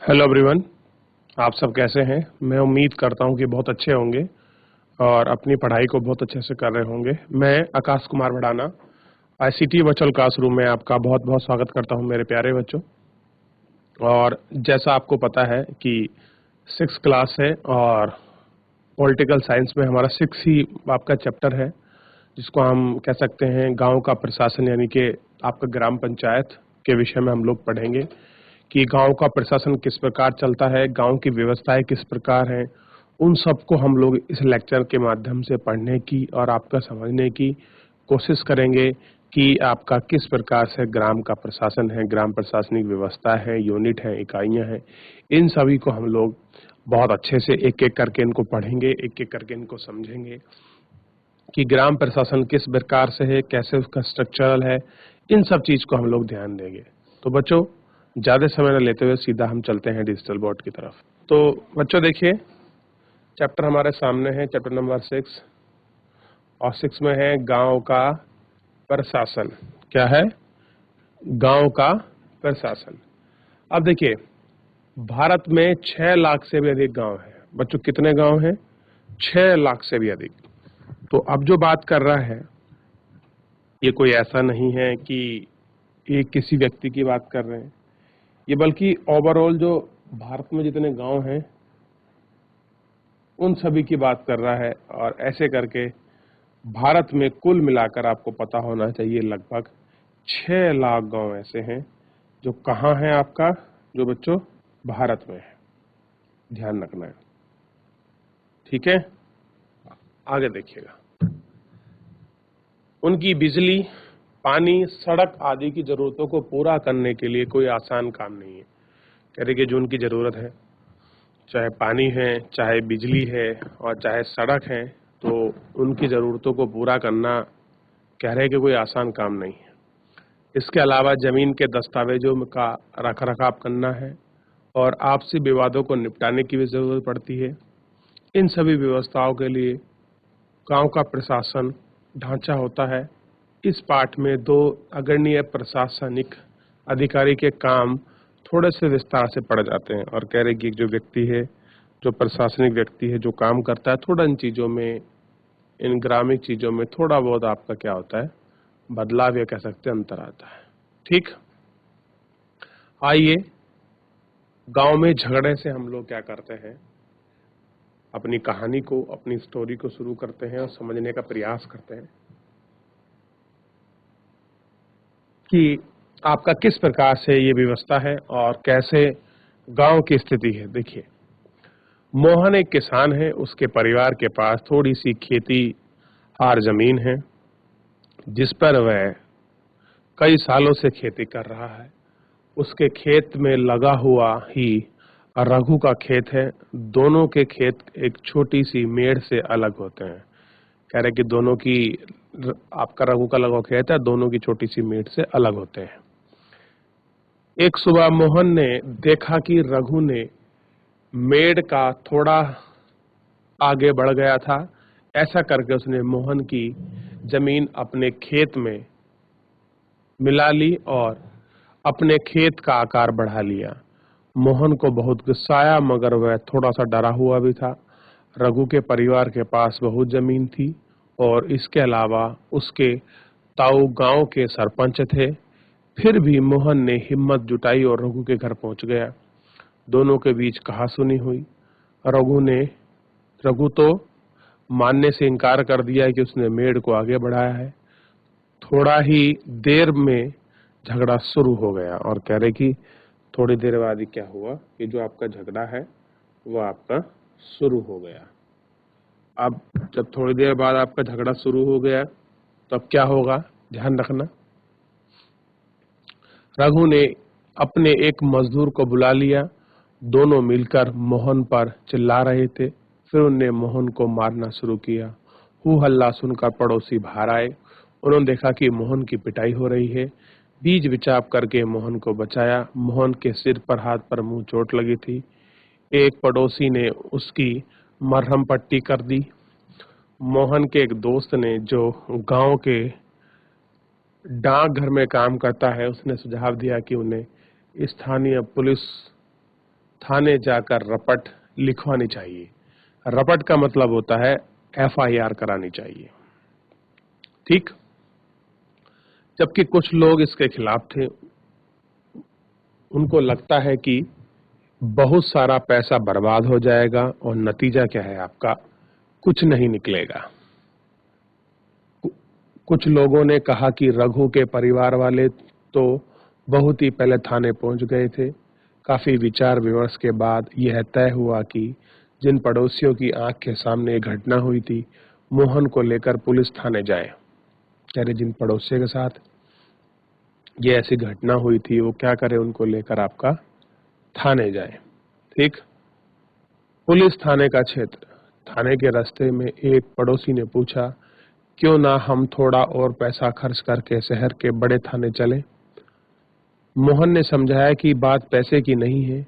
Hello everyone. आप सब कैसे हैं? मैं उम्मीद करता हूं कि बहुत अच्छे होंगे और अपनी पढ़ाई को बहुत अच्छे से कर रहे होंगे। मैं Akash Kumar Bhadana ICT virtual classroom में आपका बहुत बहुत स्वागत करता हूं मेरे प्यारे बच्चों। और जैसा आपको पता है कि 6th क्लास है और पॉलिटिकल साइंस में हमारा 6 ही आपका चैप्टर है, जिसको हम कह सकते हैं गांव का प्रशासन, यानी कि आपका ग्राम पंचायत के विषय में हम लोग पढ़ेंगे कि गांव का प्रशासन किस प्रकार चलता है, गांव की व्यवस्थाएं किस प्रकार हैं। उन सबको हम लोग इस लेक्चर के माध्यम से पढ़ने की और आपका समझने की कोशिश करेंगे कि आपका किस प्रकार से ग्राम का प्रशासन है, ग्राम प्रशासनिक व्यवस्था है, यूनिट है, इकाइयां हैं। इन सभी को हम लोग बहुत अच्छे से एक एक करके इनको पढ़ेंगे, एक एक करके इनको समझेंगे कि ग्राम प्रशासन किस प्रकार से है, कैसे उसका स्ट्रक्चरल है। इन सब चीज को हम लोग ध्यान देंगे। तो बच्चों, ज्यादा समय न लेते हुए सीधा हम चलते हैं डिजिटल बोर्ड की तरफ। तो बच्चों देखिए, चैप्टर हमारे सामने है, चैप्टर नंबर 6 और 6 में है गांव का प्रशासन। क्या है? गांव का प्रशासन। अब देखिए, भारत में 6 लाख से भी अधिक गांव है। बच्चों, कितने गांव हैं? 6 लाख से भी अधिक। तो अब जो बात कर रहा है, ये कोई ऐसा नहीं है कि ये किसी व्यक्ति की बात कर रहे हैं, ये बल्कि ओवरऑल जो भारत में जितने गांव हैं उन सभी की बात कर रहा है। और ऐसे करके भारत में कुल मिलाकर आपको पता होना चाहिए लगभग 6 लाख गांव ऐसे हैं जो कहाँ हैं आपका, जो बच्चों भारत में है। ध्यान रखना है, ठीक है? आगे देखिएगा। उनकी बिजली, पानी, सड़क आदि की जरूरतों को पूरा करने के लिए कोई आसान काम नहीं है। कह रहे कि जो उनकी जरूरत है, चाहे पानी है, चाहे बिजली है और चाहे सड़क है, तो उनकी ज़रूरतों को पूरा करना कह रहे हैं कि कोई आसान काम नहीं है। इसके अलावा ज़मीन के दस्तावेजों का रख रखाव करना है और आपसी विवादों को निपटाने की भी ज़रूरत पड़ती है। इन सभी व्यवस्थाओं के लिए गांव का प्रशासन ढांचा होता है। इस पाठ में 2 अग्रणीय प्रशासनिक अधिकारी के काम थोड़े से विस्तार से पढ़ जाते हैं और कह रहे कि जो व्यक्ति है, जो प्रशासनिक व्यक्ति है, जो काम करता है, थोड़ा इन चीज़ों में, इन ग्रामीण चीज़ों में थोड़ा बहुत आपका क्या होता है, बदलाव या कह सकते हैं अंतर आता है। ठीक, आइए गांव में झगड़े से हम लोग क्या करते हैं, अपनी कहानी को, अपनी स्टोरी को शुरू करते हैं और समझने का प्रयास करते हैं कि आपका किस प्रकार से ये व्यवस्था है और कैसे गांव की स्थिति है। देखिए, मोहन एक किसान है, उसके परिवार के पास थोड़ी सी खेती हार जमीन है जिस पर वह कई सालों से खेती कर रहा है। उसके खेत में लगा हुआ ही रघु का खेत है। दोनों के खेत एक छोटी सी मेड़ से अलग होते हैं। कह रहे कि दोनों की, आपका रघु का लगा खेत है, दोनों की छोटी सी मेड़ से अलग होते हैं। एक सुबह मोहन ने देखा कि रघु ने मेड़ का थोड़ा आगे बढ़ गया था। ऐसा करके उसने मोहन की जमीन अपने खेत में मिला ली और अपने खेत का आकार बढ़ा लिया। मोहन को बहुत गुस्सा आया, मगर वह थोड़ा सा डरा हुआ भी था। रघु के परिवार के पास बहुत जमीन थी और इसके अलावा उसके ताऊ गांव के सरपंच थे। फिर भी मोहन ने हिम्मत जुटाई और रघु के घर पहुंच गया। दोनों के बीच कहासुनी हुई। रघु तो मानने से इनकार कर दिया कि उसने मेड़ को आगे बढ़ाया है। थोड़ा ही देर में झगड़ा शुरू हो गया और कह रहे कि थोड़ी देर बाद ही क्या हुआ कि जो आपका झगड़ा है वो आपका शुरू हो गया। अब जब थोड़ी देर बाद आपका झगड़ा शुरू हो गया तो अब क्या होगा, ध्यान रखना। रघु ने अपने एक मजदूर को बुला लिया। दोनों मिलकर मोहन पर चिल्ला रहे थे। फिर उनने मोहन को मारना शुरू किया। हू हल्ला सुनकर पड़ोसी बाहर आए। उन्होंने देखा कि मोहन की पिटाई हो रही है। बीच बिचाव करके मोहन को बचाया। मोहन के सिर पर, हाथ पर, मुंह चोट लगी थी। एक पड़ोसी ने उसकी मरहम पट्टी कर दी। मोहन के एक दोस्त ने, जो गांव के डाकघर में काम करता है, उसने सुझाव दिया कि उन्हें स्थानीय पुलिस थाने जाकर रपट लिखवानी चाहिए। रपट का मतलब होता है एफआईआर करानी चाहिए। ठीक। जबकि कुछ लोग इसके खिलाफ थे, उनको लगता है कि बहुत सारा पैसा बर्बाद हो जाएगा और नतीजा क्या है आपका, कुछ नहीं निकलेगा। कुछ लोगों ने कहा कि रघु के परिवार वाले तो बहुत ही पहले थाने पहुंच गए थे। काफी विचार विमर्श के बाद यह तय हुआ कि जिन पड़ोसियों की आंख के सामने घटना हुई थी, मोहन को लेकर पुलिस थाने जाए। कह रहे जिन पड़ोसियों के साथ ये ऐसी घटना हुई थी वो क्या करे, उनको लेकर आपका थाने जाए। ठीक। पुलिस थाने का क्षेत्र। थाने के रास्ते में एक पड़ोसी ने पूछा, क्यों ना हम थोड़ा और पैसा खर्च करके शहर के बड़े थाने चलें। मोहन ने समझाया कि बात पैसे की नहीं है,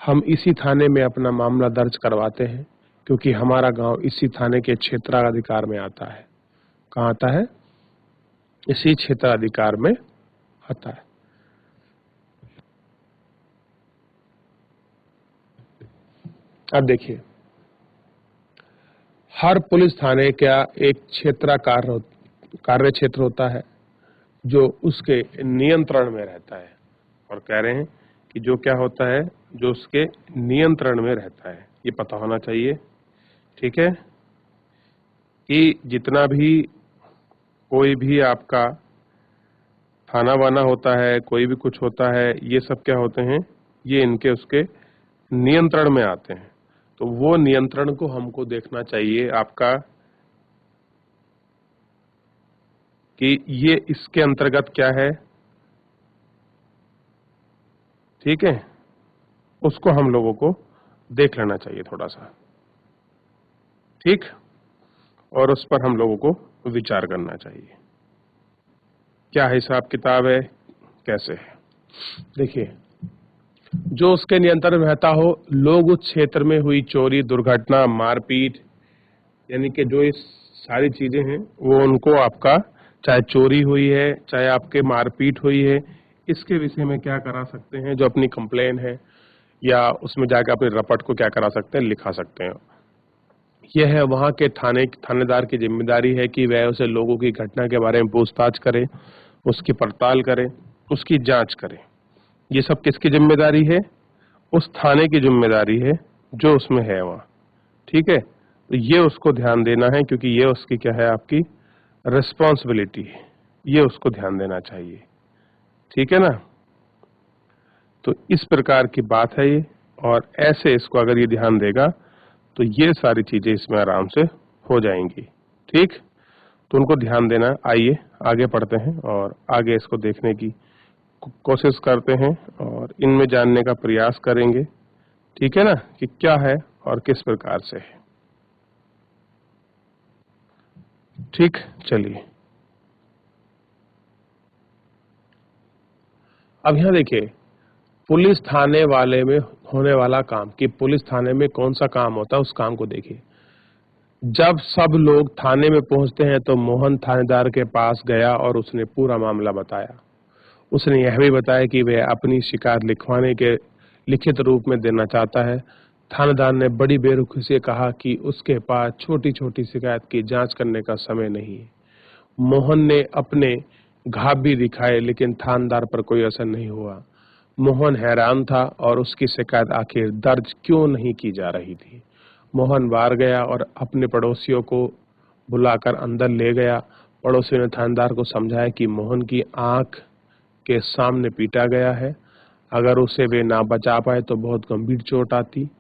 हम इसी थाने में अपना मामला दर्ज करवाते हैं क्योंकि हमारा गांव इसी थाने के क्षेत्राधिकार में आता है। कहाँ आता है? इसी क्षेत्राधिकार में आता है। अब देखिए, हर पुलिस थाने का एक कार्य क्षेत्र होता है जो उसके नियंत्रण में रहता है, और कह रहे हैं कि जो क्या होता है, जो उसके नियंत्रण में रहता है, ये पता होना चाहिए। ठीक है, कि जितना भी कोई भी आपका थाना वाना होता है, कोई भी कुछ होता है, ये सब क्या होते हैं, ये इनके उसके नियंत्रण में आते हैं। तो वो नियंत्रण को हमको देखना चाहिए आपका, कि ये इसके अंतर्गत क्या है। ठीक है, उसको हम लोगों को देख लेना चाहिए थोड़ा सा। ठीक, और उस पर हम लोगों को विचार करना चाहिए, क्या हिसाब किताब है, कैसे है। देखिए, जो उसके नियंत्रण में रहता हो, लोग उस क्षेत्र में हुई चोरी, दुर्घटना, मारपीट, यानी कि जो इस सारी चीजें हैं वो उनको आपका, चाहे चोरी हुई है चाहे आपके मारपीट हुई है, इसके विषय में क्या करा सकते हैं, जो अपनी कंप्लेन है या उसमें जाकर अपने रपट को क्या करा सकते हैं, लिखा सकते हैं। यह है वहां के थानेदार की जिम्मेदारी है कि वह उसे लोगों की घटना के बारे में पूछताछ करे, उसकी पड़ताल करे, उसकी जांच करे। ये सब किसकी जिम्मेदारी है? उस थाने की जिम्मेदारी है जो उसमें है वहाँ। ठीक है, तो ये उसको ध्यान देना है, क्योंकि ये उसकी क्या है, आपकी रिस्पॉन्सिबिलिटी है, ये उसको ध्यान देना चाहिए। ठीक है ना। तो इस प्रकार की बात है ये, और ऐसे इसको अगर ये ध्यान देगा तो ये सारी चीजें इसमें आराम से हो जाएंगी। ठीक, तो उनको ध्यान देना। आइए आगे पढ़ते हैं और आगे इसको देखने की कोशिश करते हैं और इनमें जानने का प्रयास करेंगे। ठीक है ना, कि क्या है और किस प्रकार से है। ठीक, चलिए अब यहाँ देखिए, पुलिस थाने वाले में होने वाला काम, कि पुलिस थाने में कौन सा काम होता है, उस काम को देखिए। जब सब लोग थाने में पहुंचते हैं तो मोहन थानेदार के पास गया और उसने पूरा मामला बताया। उसने यह भी बताया कि वह अपनी शिकायत लिखवाने के लिखित रूप में देना चाहता है। थानेदार ने बड़ी बेरुखी से कहा कि उसके पास छोटी छोटी शिकायत की जांच करने का समय नहीं है। मोहन ने अपने घाव भी दिखाए, लेकिन थानेदार पर कोई असर नहीं हुआ। मोहन हैरान था और उसकी शिकायत आखिर दर्ज क्यों नहीं की जा रही थी। मोहन बाहर गया और अपने पड़ोसियों को बुलाकर अंदर ले गया। पड़ोसियों ने थानेदार को समझाया कि मोहन की आंख के सामने पीटा गया है, अगर उसे वे ना बचा पाए तो बहुत गंभीर चोट आती।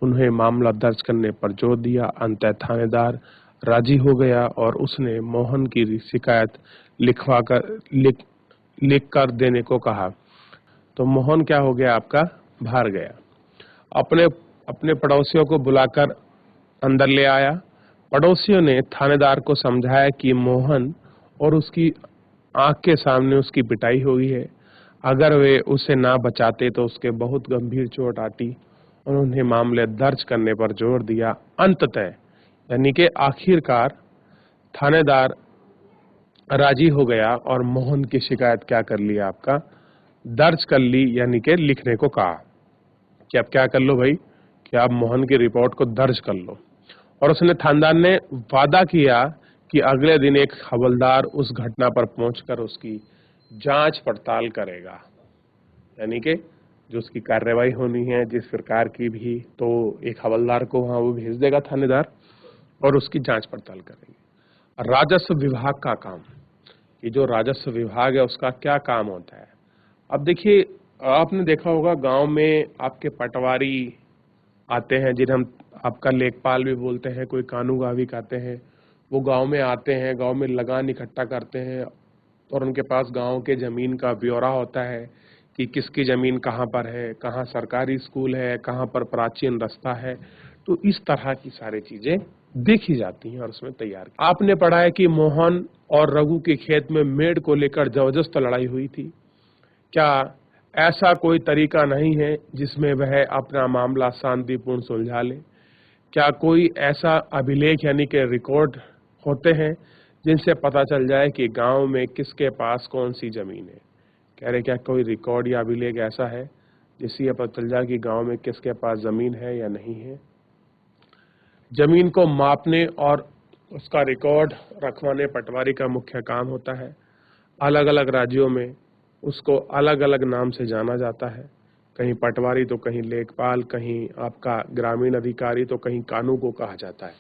उन्हें मामला दर्ज करने पर जोर दिया। अंततः थानेदार राजी हो गया और उसने मोहन की शिकायत लिख कर देने को कहा। तो मोहन क्या हो गया, आपका बाहर गया, अपने अपने पड़ोसियों को बुलाकर अंदर ले आया। पड़ोसियों ने थानेदार को समझाया कि मोहन और उसकी आंख के सामने उसकी पिटाई हुई है, अगर वे उसे ना बचाते तो उसके बहुत गंभीर चोट आती। उन्होंने मामले दर्ज करने पर जोर दिया। अंततः यानी कि आखिरकार थानेदार राजी हो गया और मोहन की शिकायत क्या कर लिया, आपका दर्ज कर ली, यानी कि लिखने को कहा। कि आप क्या कर लो भाई, कि आप मोहन की रिपोर्ट को दर्ज कर लो। और उसने थानेदार ने वादा किया कि अगले दिन एक हवलदार उस घटना पर पहुंचकर उसकी जांच पड़ताल करेगा, यानी कि जो उसकी कार्रवाई होनी है जिस प्रकार की भी, तो एक हवलदार को वहां वो भेज देगा थानेदार और उसकी जांच पड़ताल करेंगे। राजस्व विभाग का काम, कि जो राजस्व विभाग है उसका क्या काम होता है। अब देखिए, आपने देखा होगा गांव में आपके पटवारी आते हैं, जिन्हें हम आपका लेखपाल भी बोलते हैं, कोई कानूनगो भी कहते हैं। वो गांव में आते हैं, गांव में लगान इकट्ठा करते हैं और उनके पास गांव के जमीन का ब्यौरा होता है कि किसकी जमीन कहाँ पर है, कहाँ सरकारी स्कूल है, कहाँ पर प्राचीन रास्ता है। तो इस तरह की सारी चीजें देखी जाती हैं और उसमें तैयार। आपने पढ़ा है कि मोहन और रघु के खेत में मेड़ को लेकर जबरदस्त लड़ाई हुई थी। क्या ऐसा कोई तरीका नहीं है जिसमें वह अपना मामला शांतिपूर्ण सुलझा ले? क्या कोई ऐसा अभिलेख यानी कि रिकॉर्ड होते हैं जिनसे पता चल जाए कि गांव में किसके पास कौन सी जमीन है? कह रहे क्या कोई रिकॉर्ड या अभिलेख ऐसा है जिससे यह पता चल जाए कि गांव में किसके पास जमीन है या नहीं है? जमीन को मापने और उसका रिकॉर्ड रखवाने पटवारी का मुख्य काम होता है। अलग अलग राज्यों में उसको अलग अलग नाम से जाना जाता है, कहीं पटवारी तो कहीं लेखपाल, कहीं आपका ग्रामीण अधिकारी तो कहीं कानून को कहा जाता है।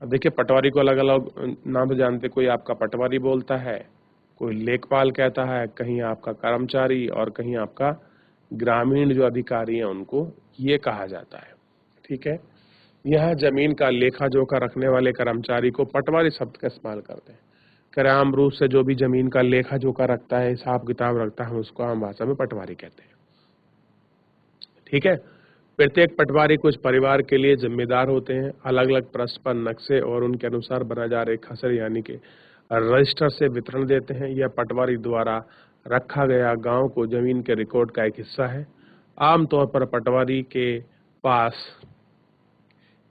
अब देखिए, पटवारी को अलग अलग नाम से जानते, कोई आपका पटवारी बोलता है, कोई लेखपाल कहता है, कहीं आपका कर्मचारी और कहीं आपका ग्रामीण जो अधिकारी हैं उनको ये कहा जाता है। ठीक है, यह जमीन का लेखा जोखा रखने वाले कर्मचारी को पटवारी शब्द का इस्तेमाल करते हैं। कि आम रूप से जो भी जमीन का लेखा जोखा रखता है, हिसाब किताब रखता है, उसको आम भाषा में पटवारी कहते हैं। ठीक है, प्रत्येक पटवारी कुछ परिवार के लिए जिम्मेदार होते हैं। अलग अलग पृष्ठ पर नक्शे और उनके अनुसार बना जा रहे खसरे यानी कि रजिस्टर से वितरण देते हैं। यह पटवारी द्वारा रखा गया गांव को जमीन के रिकॉर्ड का एक हिस्सा है। आमतौर पर पटवारी के पास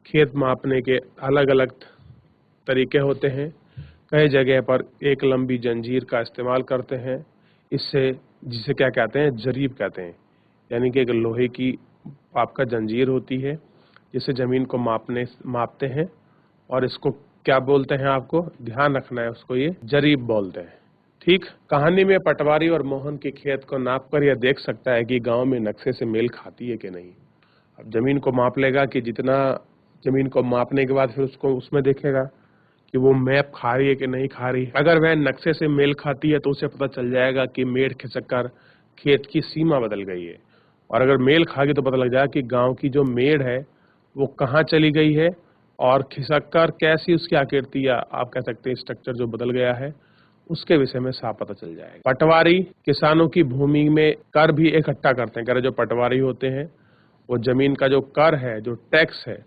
खेत मापने के अलग अलग तरीके होते हैं। कई जगह पर एक लंबी जंजीर का इस्तेमाल करते हैं, इससे जिसे क्या कहते हैं, जरीब कहते हैं, यानी कि एक लोहे की आपका जंजीर होती है जिसे जमीन को मापते हैं और इसको क्या बोलते हैं, आपको ध्यान रखना है, उसको ये जरीब बोलते हैं। ठीक, कहानी में पटवारी और मोहन के खेत को नापकर यह देख सकता है कि गांव में नक्शे से मेल खाती है कि नहीं। अब जमीन को माप लेगा कि जितना जमीन को मापने के बाद फिर उसको उसमें देखेगा कि वो मैप खा रही है कि नहीं खा रही है। अगर वह नक्शे से मेल खाती है तो उसे पता चल जाएगा कि मेड़ खिसककर खेत की सीमा बदल गई है, और अगर मेल खा गई तो पता लग जाएगा कि गांव की जो मेड़ है वो कहाँ चली गई है और खिसककर कैसी उसकी आकृति या आप कह सकते हैं स्ट्रक्चर जो बदल गया है, उसके विषय में साफ पता चल जाएगा। पटवारी किसानों की भूमि में कर भी इकट्ठा करते हैं। कर जो पटवारी होते हैं वो जमीन का जो कर है, जो टैक्स है,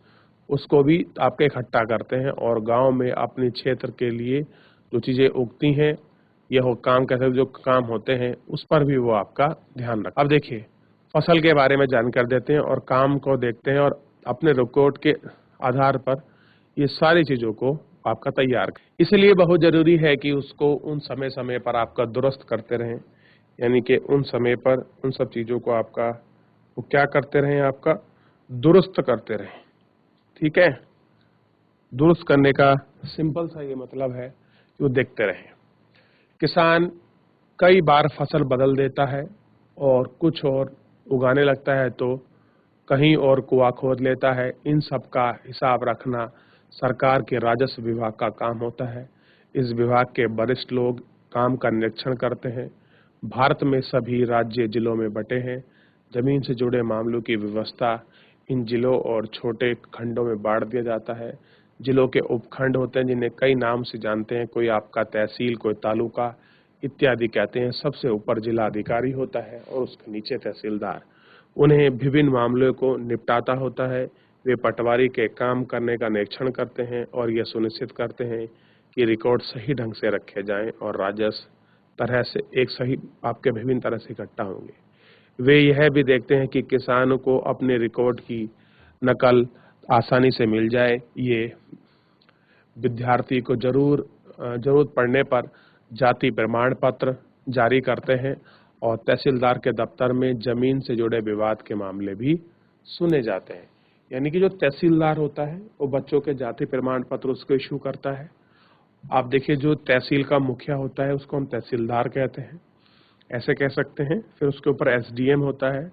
उसको भी आपके इकट्ठा करते हैं और गांव में अपने क्षेत्र के लिए जो चीजें उगती हैं, ये हो काम कैसे जो काम होते हैं उस पर भी वो आपका ध्यान रख। अब देखिए, फसल के बारे में जानकारी देते हैं और काम को देखते हैं और अपने रिकॉर्ड के आधार पर ये सारी चीजों को आपका तैयार करें। इसलिए बहुत जरूरी है कि उसको उन समय समय पर आपका दुरुस्त करते रहें, यानी कि उन समय पर उन सब चीजों को आपका वो क्या करते रहें, आपका दुरुस्त करते रहें। ठीक है, दुरुस्त करने का सिंपल सा ये मतलब है कि वो देखते रहें। किसान कई बार फसल बदल देता है और कुछ और उगाने लगता है तो कहीं और कुआं खोद लेता है। इन सब का हिसाब रखना सरकार के राजस्व विभाग का काम होता है। इस विभाग के वरिष्ठ लोग काम का निरीक्षण करते हैं। भारत में सभी राज्य जिलों में बटे हैं। जमीन से जुड़े मामलों की व्यवस्था इन जिलों और छोटे खंडों में बांट दिया जाता है। जिलों के उपखंड होते हैं जिन्हें कई नाम से जानते हैं, कोई आपका तहसील, कोई तालुका इत्यादि कहते हैं। सबसे ऊपर जिला अधिकारी होता है और उसके नीचे तहसीलदार। उन्हें विभिन्न मामलों को निपटाता होता है। वे पटवारी के काम करने का निरीक्षण करते हैं और यह सुनिश्चित करते हैं कि रिकॉर्ड सही ढंग से रखे जाएं और राजस्व तरह से एक सही आपके विभिन्न तरह से इकट्ठा होंगे। वे यह भी देखते हैं कि किसानों को अपने रिकॉर्ड की नकल आसानी से मिल जाए। ये विद्यार्थी को जरूरत पड़ने पर जाति प्रमाण पत्र जारी करते हैं और तहसीलदार के दफ्तर में जमीन से जुड़े विवाद के मामले भी सुने जाते हैं। यानी कि जो तहसीलदार होता है वो बच्चों के जाति प्रमाण पत्र उसको इशू करता है। आप देखिए जो तहसील का मुखिया होता है उसको हम तहसीलदार कहते हैं, ऐसे कह सकते हैं। फिर उसके ऊपर एसडीएम होता है।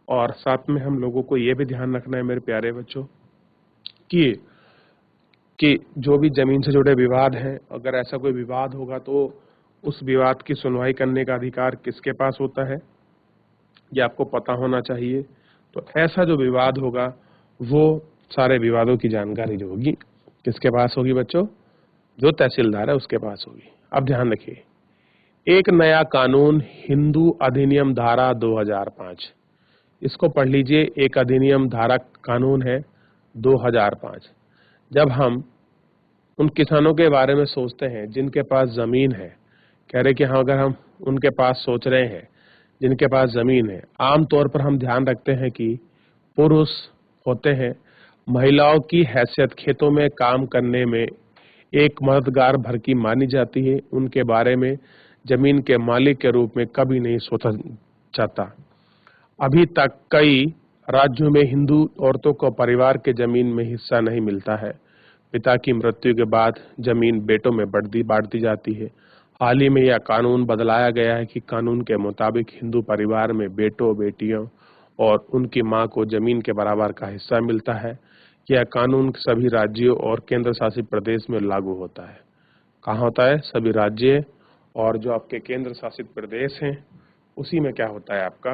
और साथ में हम लोगों को ये भी ध्यान रखना है मेरे प्यारे बच्चों कि जो भी जमीन से जुड़े विवाद हैं, अगर ऐसा कोई विवाद होगा तो उस विवाद की सुनवाई करने का अधिकार किसके पास होता है, ये आपको पता होना चाहिए। तो ऐसा जो विवाद होगा वो सारे विवादों की जानकारी जो होगी किसके पास होगी बच्चों, जो तहसीलदार है उसके पास होगी। अब ध्यान रखिए, एक नया कानून हिंदू अधिनियम धारा 2005, इसको पढ़ लीजिए। एक अधिनियम धारा कानून है 2005। जब हम उन किसानों के बारे में सोचते हैं जिनके पास जमीन है, कह रहे कि हाँ अगर हम उनके पास सोच रहे हैं जिनके पास जमीन है, आमतौर पर हम ध्यान रखते हैं कि पुरुष होते हैं। महिलाओं की हैसियत खेतों में काम करने में एक मददगार भर की मानी जाती है। उनके बारे में जमीन के मालिक के रूप में कभी नहीं सोचा जाता। अभी तक कई राज्यों में हिंदू औरतों को परिवार के जमीन में हिस्सा नहीं मिलता है। पिता की मृत्यु के बाद जमीन बेटों में बांटती जाती है। हाल ही में यह कानून बदलाया गया है कि कानून के मुताबिक हिंदू परिवार में बेटों बेटियों और उनकी मां को जमीन के बराबर का हिस्सा मिलता है। यह कानून सभी राज्यों और केंद्र शासित प्रदेश में लागू होता है। कहाँ होता है? सभी राज्य और जो आपके केंद्र शासित प्रदेश हैं उसी में क्या होता है आपका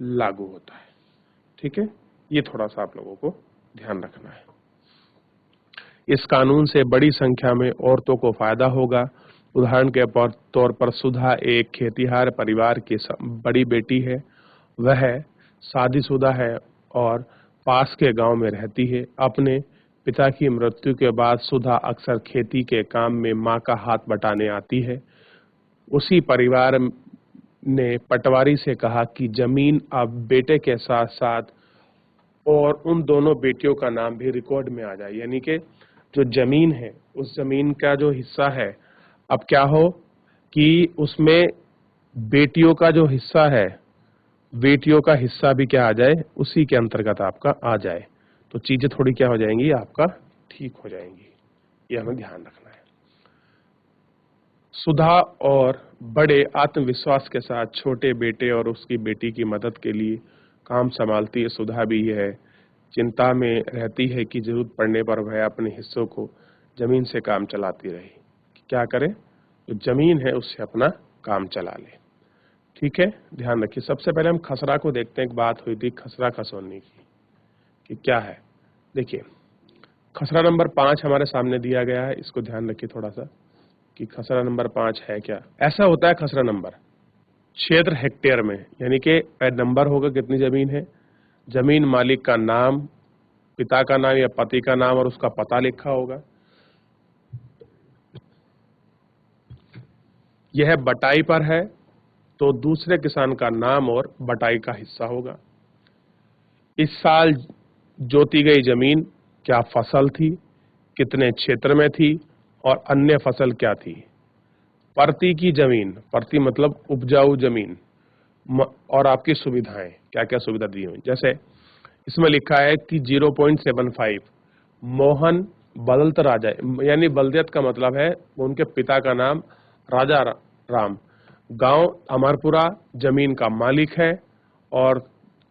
लागू होता है। ठीक है, ये थोड़ा सा आप लोगों को ध्यान रखना है। इस कानून से बड़ी संख्या में औरतों को फायदा होगा। उदाहरण के तौर पर सुधा एक खेतिहर परिवार की बड़ी बेटी है। वह शादीशुदा है और पास के गांव में रहती है। अपने पिता की मृत्यु के बाद सुधा अक्सर खेती के काम में मां का हाथ बटाने आती है। उसी परिवार ने पटवारी से कहा कि जमीन अब बेटे के साथ साथ और उन दोनों बेटियों का नाम भी रिकॉर्ड में आ जाए। यानी कि जो जमीन है उस जमीन का जो हिस्सा है अब क्या हो कि उसमें बेटियों का जो हिस्सा है, बेटियों का हिस्सा भी क्या आ जाए, उसी के अंतर्गत आपका आ जाए। तो चीजें थोड़ी क्या हो जाएंगी, आपका ठीक हो जाएंगी। ये हमें ध्यान रखना है। सुधा और बड़े आत्मविश्वास के साथ छोटे बेटे और उसकी बेटी की मदद के लिए काम संभालती है। सुधा भी यह चिंता में रहती है कि जरूरत पड़ने पर वह अपने हिस्सों को जमीन से काम चलाती रहे। क्या करे, जो जमीन है उससे अपना काम चला ले। ठीक है, ध्यान रखिए। सबसे पहले हम खसरा को देखते हैं। एक बात हुई थी खसरा खसोनी की कि क्या है। देखिए खसरा नंबर 5 हमारे सामने दिया गया है। इसको ध्यान रखिए थोड़ा सा कि खसरा नंबर 5 है क्या। ऐसा होता है खसरा नंबर क्षेत्र हेक्टेयर में, यानी कि नंबर होगा कितनी जमीन है, जमीन मालिक का नाम, पिता का नाम या पति का नाम और उसका पता लिखा होगा। यह बटाई पर है तो दूसरे किसान का नाम और बटाई का हिस्सा होगा। इस साल जोती गई जमीन क्या फसल थी, कितने क्षेत्र में थी और अन्य फसल क्या थी। परती की जमीन, परती मतलब उपजाऊ जमीन, और आपकी सुविधाएं क्या क्या सुविधा दी हुई। जैसे इसमें लिखा है कि 0.75 मोहन बदलत राजा, यानी बल्दियत का मतलब है उनके पिता का नाम राजा राम, गांव अमरपुरा, जमीन का मालिक है और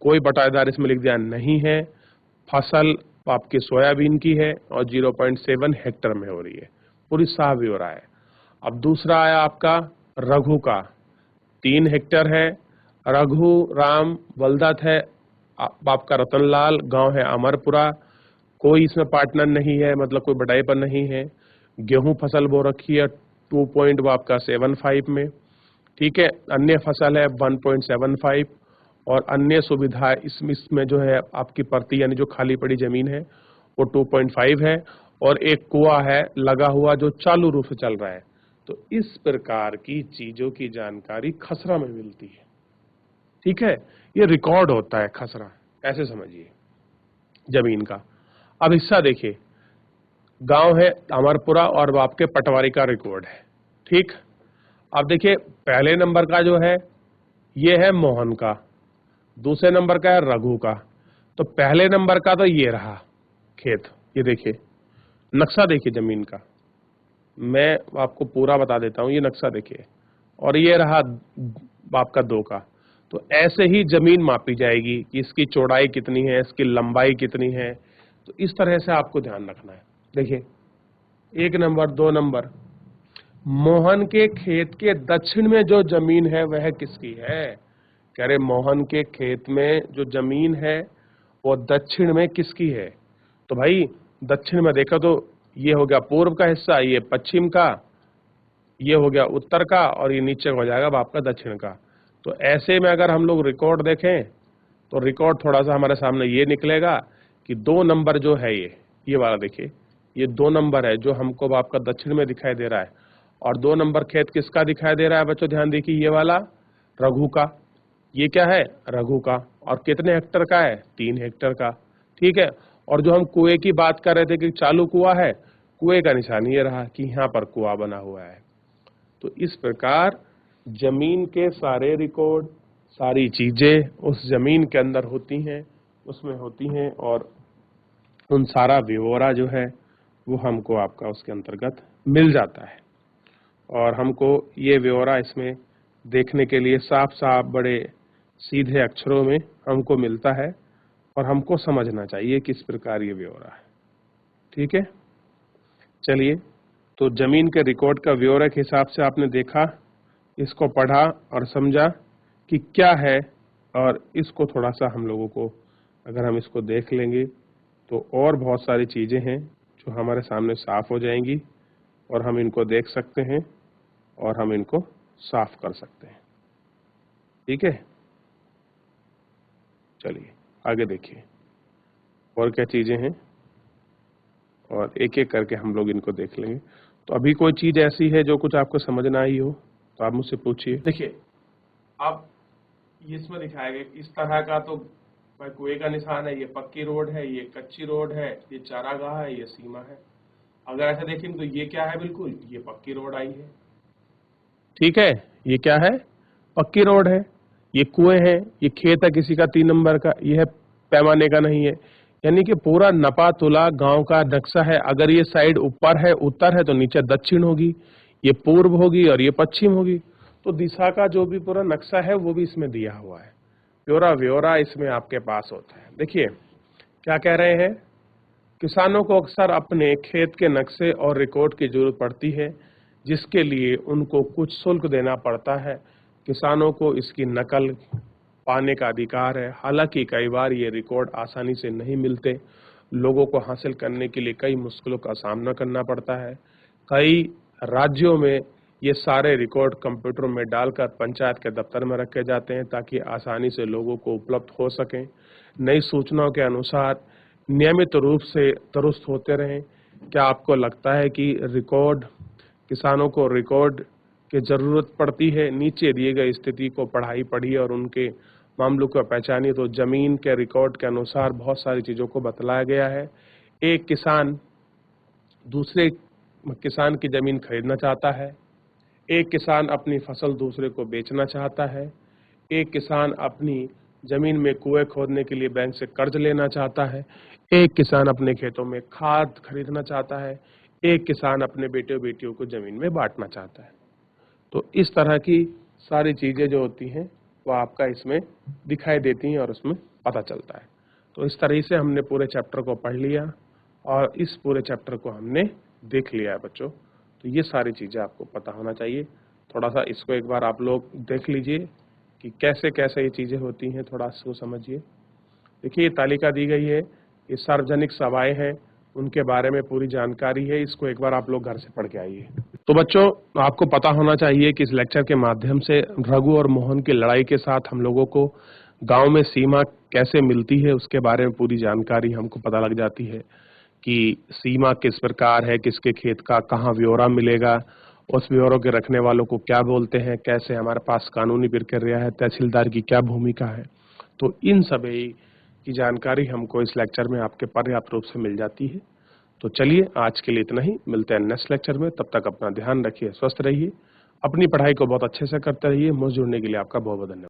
कोई बटाईदार इसमें लिख दिया नहीं है। फसल आपकी सोयाबीन की है और 0.7 हेक्टर में हो रही है, पूरी साफ भी हो रहा है। अब दूसरा आया आपका रघु का, 3 हेक्टर है। रघु राम बलदत है, आपका रतनलाल, गांव है अमरपुरा, कोई इसमें पार्टनर नहीं है, मतलब कोई बटाई पर नहीं है। गेहूं फसल बो रखी है 2.75 में। ठीक है, अन्य फसल है 1.75 और अन्य सुविधा इसमें जो है आपकी परती यानी जो खाली पड़ी जमीन है वो 2.5 है और एक कुआं है लगा हुआ जो चालू रूप से चल रहा है। तो इस प्रकार की चीजों की जानकारी खसरा में मिलती है। ठीक है, ये रिकॉर्ड होता है खसरा, ऐसे समझिए जमीन का। अब हिस्सा देखिए, गांव है अमरपुरा और आपके पटवारी का रिकॉर्ड है। ठीक, अब देखिए पहले नंबर का जो है ये है मोहन का, दूसरे नंबर का है रघु का। तो पहले नंबर का तो ये रहा खेत, ये देखिए नक्शा देखिए जमीन का, मैं आपको पूरा बता देता हूँ, ये नक्शा देखिए, और ये रहा आपका 2 का। तो ऐसे ही जमीन मापी जाएगी कि इसकी चौड़ाई कितनी है, इसकी लंबाई कितनी है, तो इस तरह से आपको ध्यान रखना है। देखिए 1 नंबर, 2 नंबर, मोहन के खेत के दक्षिण में जो जमीन है वह किसकी है? कह रहे मोहन के खेत में जो जमीन है वो दक्षिण में किसकी है? तो भाई दक्षिण में देखो तो ये हो गया पूर्व का हिस्सा, ये पश्चिम का, ये हो गया उत्तर का, और ये नीचे हो जाएगा आपका दक्षिण का। तो ऐसे में अगर हम लोग रिकॉर्ड देखें तो रिकॉर्ड थोड़ा सा हमारे सामने ये निकलेगा कि 2 नंबर जो है ये वाला देखिए, ये 2 नंबर है जो हमको आपका दक्षिण में दिखाई दे रहा है, और 2 नंबर खेत किसका दिखाई दे रहा है बच्चों? ध्यान देखिए, ये वाला रघु का, ये क्या है? रघु का। और कितने हेक्टर का है? 3 हेक्टर का। ठीक है, और जो हम कुएं की बात कर रहे थे कि चालू कुआं है, कुएं का निशान ये रहा कि यहाँ पर कुआं बना हुआ है। तो इस प्रकार जमीन के सारे रिकॉर्ड, सारी चीजें उस जमीन के अंदर होती हैं, उसमें होती हैं, और उन सारा ब्यौरा जो है वो हमको आपका उसके अंतर्गत मिल जाता है। और हमको ये ब्यौरा इसमें देखने के लिए साफ साफ बड़े सीधे अक्षरों में हमको मिलता है, और हमको समझना चाहिए किस प्रकार ये ब्यौरा है। ठीक है, चलिए, तो जमीन के रिकॉर्ड का ब्यौरे के हिसाब से आपने देखा, इसको पढ़ा और समझा कि क्या है, और इसको थोड़ा सा हम लोगों को अगर हम इसको देख लेंगे तो और बहुत सारी चीजें हैं जो हमारे सामने साफ हो जाएंगी, और हम इनको देख सकते हैं और हम इनको साफ कर सकते हैं। ठीक है, चलिए आगे देखिए और क्या चीजें हैं, और एक एक करके हम लोग इनको देख लेंगे। तो अभी कोई चीज ऐसी है जो कुछ आपको समझ ना आई हो तो आप मुझसे पूछिए। देखिए अब इसमें दिखाया गया इस तरह का, तो भाई कुएं का निशान है, ये पक्की रोड है, ये कच्ची रोड है, ये चारागाह है, ये सीमा है। अगर ऐसे देखें तो ये क्या है? बिल्कुल ये पक्की रोड आई है। ठीक है, ये क्या है? पक्की रोड है। ये कुएं है, ये खेत है किसी का 3 नंबर का, ये है पैमाने का नहीं है, यानी कि पूरा नपा तुला गांव का नक्शा है। अगर ये साइड ऊपर है, उत्तर है, तो नीचे दक्षिण होगी, ये पूर्व होगी और ये पश्चिम होगी। तो दिशा का जो भी पूरा नक्शा है वो भी इसमें दिया हुआ है, ब्यौरा ब्यौरा इसमें आपके पास होता है। देखिए क्या कह रहे हैं, किसानों को अक्सर अपने खेत के नक्शे और रिकॉर्ड की जरूरत पड़ती है, जिसके लिए उनको कुछ शुल्क देना पड़ता है। किसानों को इसकी नकल पाने का अधिकार है। हालांकि कई बार ये रिकॉर्ड आसानी से नहीं मिलते, लोगों को हासिल करने के लिए कई मुश्किलों का सामना करना पड़ता है। कई राज्यों में ये सारे रिकॉर्ड कंप्यूटर में डालकर पंचायत के दफ्तर में रखे जाते हैं ताकि आसानी से लोगों को उपलब्ध हो सकें। नई सूचनाओं के अनुसार नियमित रूप से दुरुस्त होते रहें। क्या आपको लगता है कि किसानों को रिकॉर्ड की जरूरत पड़ती है? नीचे दिए गए स्थिति को पढ़िए और उनके मामलों को पहचानिए। तो जमीन के रिकॉर्ड के अनुसार बहुत सारी चीजों को बतलाया गया है। एक किसान दूसरे किसान की जमीन खरीदना चाहता है, एक किसान अपनी फसल दूसरे को बेचना चाहता है, एक किसान अपनी जमीन में कुएं खोदने के लिए बैंक से कर्ज लेना चाहता है, एक किसान अपने खेतों में खाद खरीदना चाहता है, एक किसान अपने बेटे बेटियों को जमीन में बांटना चाहता है। तो इस तरह की सारी चीजें जो होती हैं वो आपका इसमें दिखाई देती हैं और उसमें पता चलता है। तो इस तरह से हमने पूरे चैप्टर को पढ़ लिया और इस पूरे चैप्टर को हमने देख लिया है बच्चों। तो ये सारी चीजें आपको पता होना चाहिए। थोड़ा सा इसको एक बार आप लोग देख लीजिए कि कैसे कैसे ये चीजें होती हैं, थोड़ा इसको समझिए। देखिए ये तालिका दी गई है, ये सार्वजनिक सभाएं हैं, उनके बारे में पूरी जानकारी है। इसको एक बार आप लोग घर से पढ़ के आइए। तो बच्चों आपको पता होना चाहिए कि इस लेक्चर के माध्यम से रघु और मोहन की लड़ाई के साथ हम लोगों को गांव में सीमा कैसे मिलती है उसके बारे में पूरी जानकारी हमको पता लग जाती है कि सीमा किस प्रकार है, किसके खेत का कहाँ ब्यौरा मिलेगा, उस ब्यौरों के रखने वालों को क्या बोलते हैं, कैसे हमारे पास कानूनी प्रक्रिया है, तहसीलदार की क्या भूमिका है। तो इन सभी की जानकारी हमको इस लेक्चर में आपके पर्याप्त रूप से मिल जाती है। तो चलिए आज के लिए इतना ही, मिलते हैं नेक्स्ट लेक्चर में। तब तक अपना ध्यान रखिए, स्वस्थ रहिए, अपनी पढ़ाई को बहुत अच्छे से करते रहिए। मुझसे जुड़ने के लिए आपका बहुत बहुत धन्यवाद।